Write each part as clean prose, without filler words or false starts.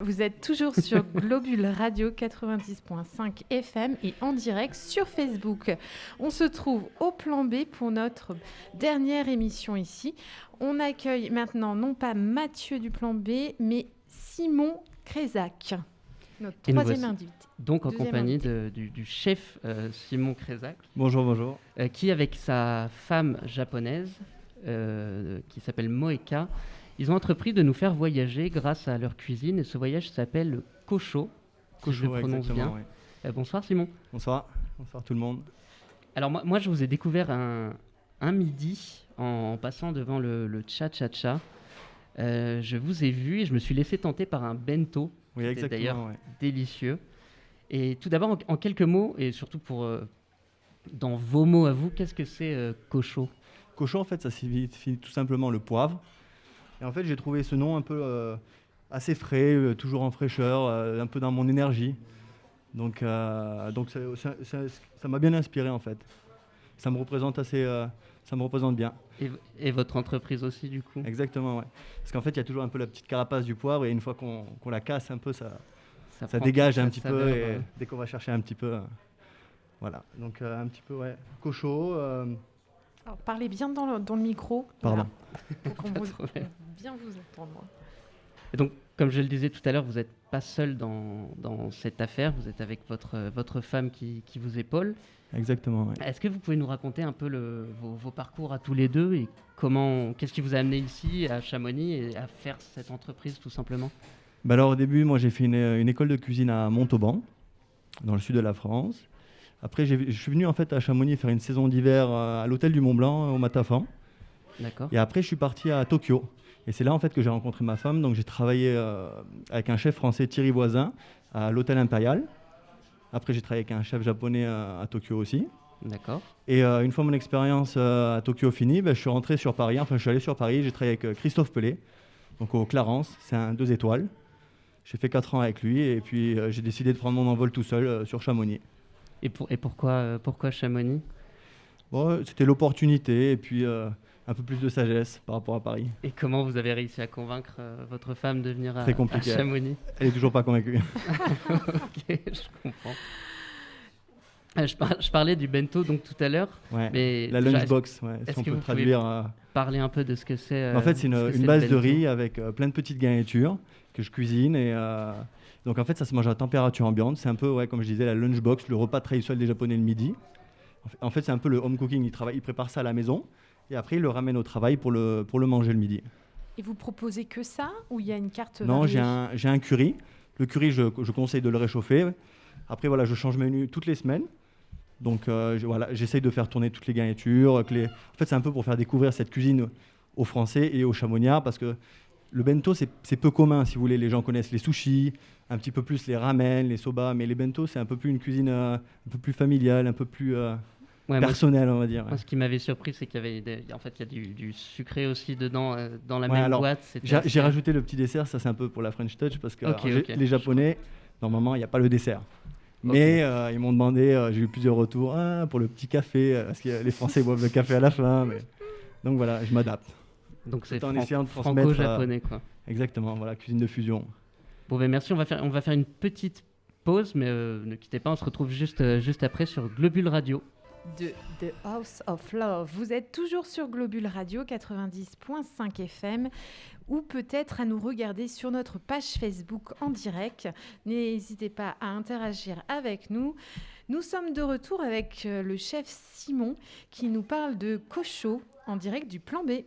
Vous êtes toujours sur Globule Radio 90.5 FM et en direct sur Facebook. On se trouve au Plan B pour notre dernière émission ici. On accueille maintenant non pas Mathieu du Plan B, mais Simon Crézac, notre troisième invité. Donc en compagnie du chef Simon Crézac. Bonjour. Qui avec sa femme japonaise, qui s'appelle Moeka, ils ont entrepris de nous faire voyager grâce à leur cuisine. Et ce voyage s'appelle le Kosho, si je le prononce bien. Oui. Bonsoir Simon. Bonsoir tout le monde. Alors moi je vous ai découvert un midi en passant devant le Cha-Cha-Cha. Je vous ai vu et je me suis laissé tenter par un bento. Oui, exactement. C'était d'ailleurs délicieux. Et tout d'abord, en quelques mots, et surtout dans vos mots à vous, qu'est-ce que c'est Kosho ? Kosho, en fait, ça signifie tout simplement le poivre. Et en fait, j'ai trouvé ce nom un peu assez frais, toujours en fraîcheur, un peu dans mon énergie. Donc ça m'a bien inspiré, en fait. Ça me représente bien. Et votre entreprise aussi, du coup ? Exactement, ouais. Parce qu'en fait, il y a toujours un peu la petite carapace du poivre, et une fois qu'on la casse un peu, ça dégage un petit peu, et dès qu'on va chercher un petit peu... voilà, donc un petit peu, ouais. Kosho... Alors, parlez bien dans le micro. Pardon. Pour qu'on puisse bien vous entendre. Et donc, comme je le disais tout à l'heure, vous n'êtes pas seul dans cette affaire, vous êtes avec votre femme qui vous épaule. Exactement, ouais. Est-ce que vous pouvez nous raconter un peu vos parcours à tous les deux et qu'est-ce qui vous a amené ici, à Chamonix, et à faire cette entreprise, tout simplement ? Alors, au début, moi, j'ai fait une école de cuisine à Montauban, dans le sud de la France. Après, je suis venu en fait à Chamonix faire une saison d'hiver à l'hôtel du Mont-Blanc, au Matafan. D'accord. Et après, je suis parti à Tokyo. Et c'est là en fait que j'ai rencontré ma femme. Donc, j'ai travaillé avec un chef français, Thierry Voisin, à l'hôtel Impérial. Après, j'ai travaillé avec un chef japonais à Tokyo aussi. D'accord. Et une fois mon expérience à Tokyo finie, je suis rentré sur Paris. Enfin, je suis allé sur Paris. J'ai travaillé avec Christophe Pelé, donc au Clarence. C'est un 2 étoiles. J'ai fait 4 ans avec lui. Et puis, j'ai décidé de prendre mon envol tout seul sur Chamonix. Et pourquoi Chamonix ? C'était l'opportunité et puis un peu plus de sagesse par rapport à Paris. Et comment vous avez réussi à convaincre votre femme de venir à Chamonix ? Elle n'est toujours pas convaincue. Ok, je comprends. Je parlais du bento donc tout à l'heure. Ouais, mais la lunchbox, si on peut traduire. Parler un peu de ce que c'est. En fait, c'est une base de riz avec plein de petites garnitures que je cuisine. Et donc en fait, ça se mange à température ambiante. C'est un peu, comme je disais, la lunchbox, le repas traditionnel des Japonais le midi. En fait, c'est un peu le home cooking. Ils préparent ça à la maison et après, ils le ramènent au travail pour le manger le midi. Et vous proposez que ça ou il y a une carte Non, variée ? j'ai un curry. Le curry, je conseille de le réchauffer. Après, je change mes menus toutes les semaines. Donc, j'essaye de faire tourner toutes les garnitures. En fait, c'est un peu pour faire découvrir cette cuisine aux Français et aux Chamoniards parce que le bento, c'est peu commun, si vous voulez. Les gens connaissent les sushis, un petit peu plus les ramen, les soba, mais les bento, c'est un peu plus une cuisine un peu plus familiale, un peu plus personnelle, on va dire. Moi, ce qui m'avait surpris, c'est qu'il y avait il y a du sucré aussi dedans, dans la même boîte. J'ai rajouté le petit dessert, ça c'est un peu pour la French touch, parce que les Japonais, normalement, il n'y a pas le dessert. Mais ils m'ont demandé, j'ai eu plusieurs retours, pour le petit café, parce que les Français boivent le café à la fin. Donc voilà, je m'adapte. Donc c'est en essayant de transmettre franco-japonais, quoi. Exactement, voilà, cuisine de fusion. Bon, merci, on va faire une petite pause, mais ne quittez pas, on se retrouve juste après sur Globule Radio. De The House of Love. Vous êtes toujours sur Globule Radio 90.5 FM ou peut-être à nous regarder sur notre page Facebook en direct. N'hésitez pas à interagir avec nous. Nous sommes de retour avec le chef Simon qui nous parle de Kosho en direct du Plan B.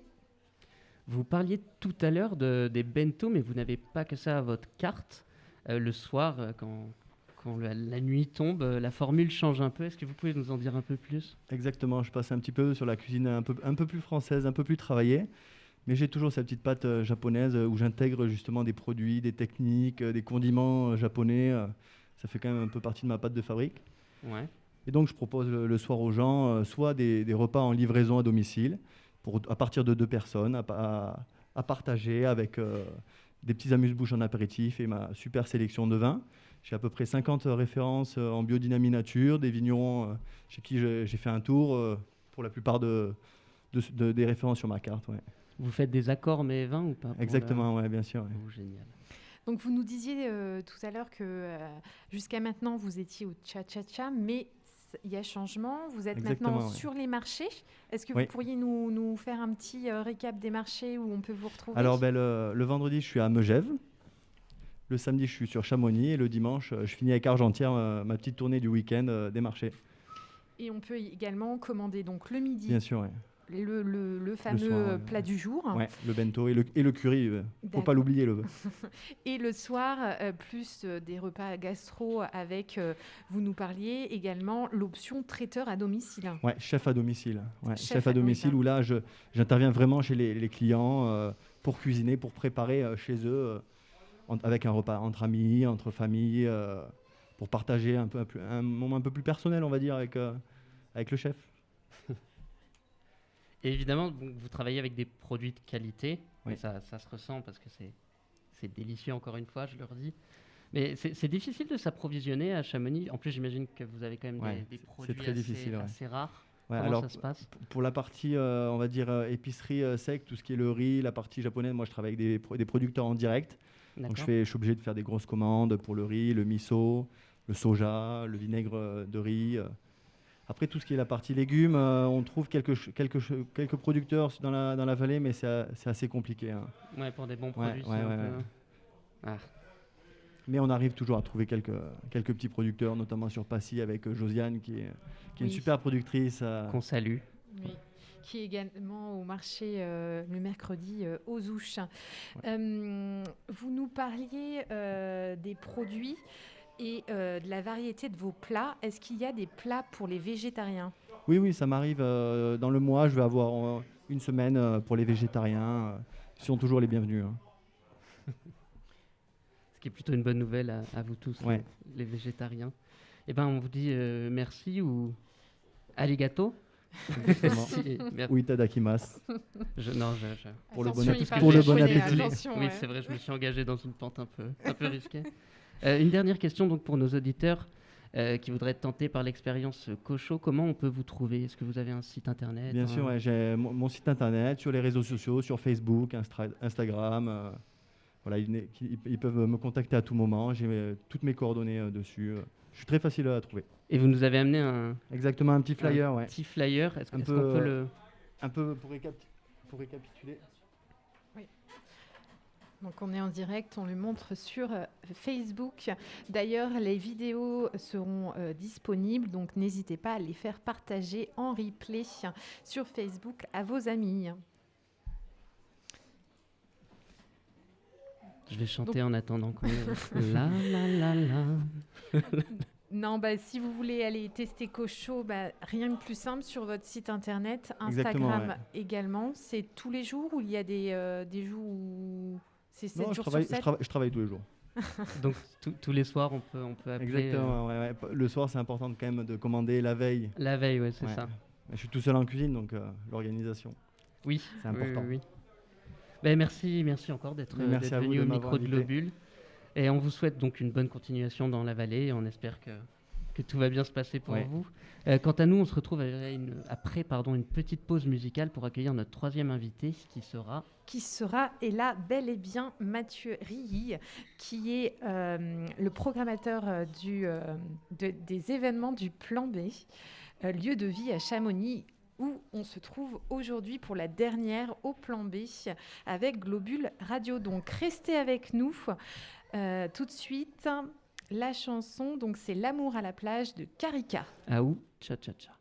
Vous parliez tout à l'heure des bento, mais vous n'avez pas que ça à votre carte. Le soir, quand la nuit tombe, la formule change un peu. Est-ce que vous pouvez nous en dire un peu plus ? Exactement, je passe un petit peu sur la cuisine un peu plus française, un peu plus travaillée. Mais j'ai toujours cette petite patte japonaise où j'intègre justement des produits, des techniques, des condiments japonais. Ça fait quand même un peu partie de ma patte de fabrique. Ouais. Et donc je propose le soir aux gens soit des repas en livraison à domicile, à partir de 2 personnes, à partager avec des petits amuse-bouches en apéritif et ma super sélection de vins. J'ai à peu près 50 références en biodynamie nature, des vignerons chez qui j'ai fait un tour pour la plupart des références sur ma carte. Ouais. Vous faites des accords mais vins ou pas ? Exactement, ouais, bien sûr. Ouais. Oh, génial. Donc vous nous disiez tout à l'heure que jusqu'à maintenant vous étiez au cha-cha-cha, mais il y a changement. Vous êtes maintenant sur les marchés. Est-ce que vous pourriez nous faire un petit récap des marchés où on peut vous retrouver? Alors le vendredi, je suis à Megève. Le samedi, je suis sur Chamonix. Et le dimanche, je finis avec Argentière, ma petite tournée du week-end des marchés. Et on peut également commander donc le midi. Bien sûr, oui. Le fameux plat du jour. Ouais, le bento et le curry, faut pas l'oublier. Et le soir, plus des repas gastro avec, vous nous parliez également, l'option traiteur à domicile. Ouais, chef à domicile. Ouais, chef à domicile où là, j'interviens vraiment chez les clients pour cuisiner, pour préparer chez eux, avec un repas entre amis, entre familles, pour partager un moment un peu plus personnel, on va dire, avec le chef. Et évidemment, vous travaillez avec des produits de qualité, oui. Et ça se ressent parce que c'est délicieux, encore une fois, je le redis. Mais c'est difficile de s'approvisionner à Chamonix. En plus, j'imagine que vous avez quand même des produits assez rares. Ouais, Comment ça se passe? Pour la partie, on va dire, épicerie sec, tout ce qui est le riz, la partie japonaise, moi je travaille avec des producteurs en direct. Donc je suis obligé de faire des grosses commandes pour le riz, le miso, le soja, le vinaigre de riz. Après, tout ce qui est la partie légumes, on trouve quelques producteurs dans la vallée, mais c'est assez compliqué. Hein. Ouais, pour des bons produits. Mais on arrive toujours à trouver quelques petits producteurs, notamment sur Passy avec Josiane, qui est une super productrice. Qu'on salue. Oui. Qui est également au marché le mercredi aux Ouches. Ouais. Vous nous parliez des produits et de la variété de vos plats. Est-ce qu'il y a des plats pour les végétariens? Oui, ça m'arrive. Dans le mois, je vais avoir une semaine pour les végétariens. Ils sont toujours les bienvenus. Hein. Ce qui est plutôt une bonne nouvelle à vous tous, les végétariens. Eh ben, on vous dit merci ou arigato. Merci. Oui, tadakimasu. Pour le bon appétit. Oui, c'est vrai, je me suis engagé dans une pente un peu risquée. Une dernière question donc pour nos auditeurs qui voudraient être tentés par l'expérience Cochot. Comment on peut vous trouver? Est-ce que vous avez un site internet? Bien sûr, j'ai mon site internet, sur les réseaux sociaux, sur Facebook, Instagram. Voilà, ils peuvent me contacter à tout moment. J'ai toutes mes coordonnées dessus. Je suis très facile à trouver. Et vous nous avez amené exactement un petit flyer, petit flyer. Est-ce qu'on peut le... Un peu pour récapituler. Oui. Donc on est en direct, on le montre sur Facebook. D'ailleurs, les vidéos seront disponibles, donc n'hésitez pas à les faire partager en replay sur Facebook à vos amis. Je vais chanter en attendant qu'on... La la la la. Non, si vous voulez aller tester Cochot, rien de plus simple sur votre site internet, Instagram également. C'est tous les jours ou il y a des jours où c'est 7 jours sur 7? Je travaille tous les jours. Donc tous les soirs, on peut appeler... Exactement, Le soir, c'est important quand même de commander la veille. La veille, oui, c'est ça. Je suis tout seul en cuisine, donc l'organisation. Oui, c'est important. Oui. Merci encore d'être venu au micro de Globule. Et on vous souhaite donc une bonne continuation dans la vallée. On espère que tout va bien se passer pour vous. Quant à nous, on se retrouve après une petite pause musicale pour accueillir notre troisième invité, qui sera et là bel et bien Mathieu Rilly, qui est le programmateur des événements du Plan B, lieu de vie à Chamonix, où on se trouve aujourd'hui pour la dernière au Plan B avec Globule Radio. Donc restez avec nous. Tout de suite, la chanson, donc c'est L'amour à la plage de Karika. Ah ou, cha cha cha.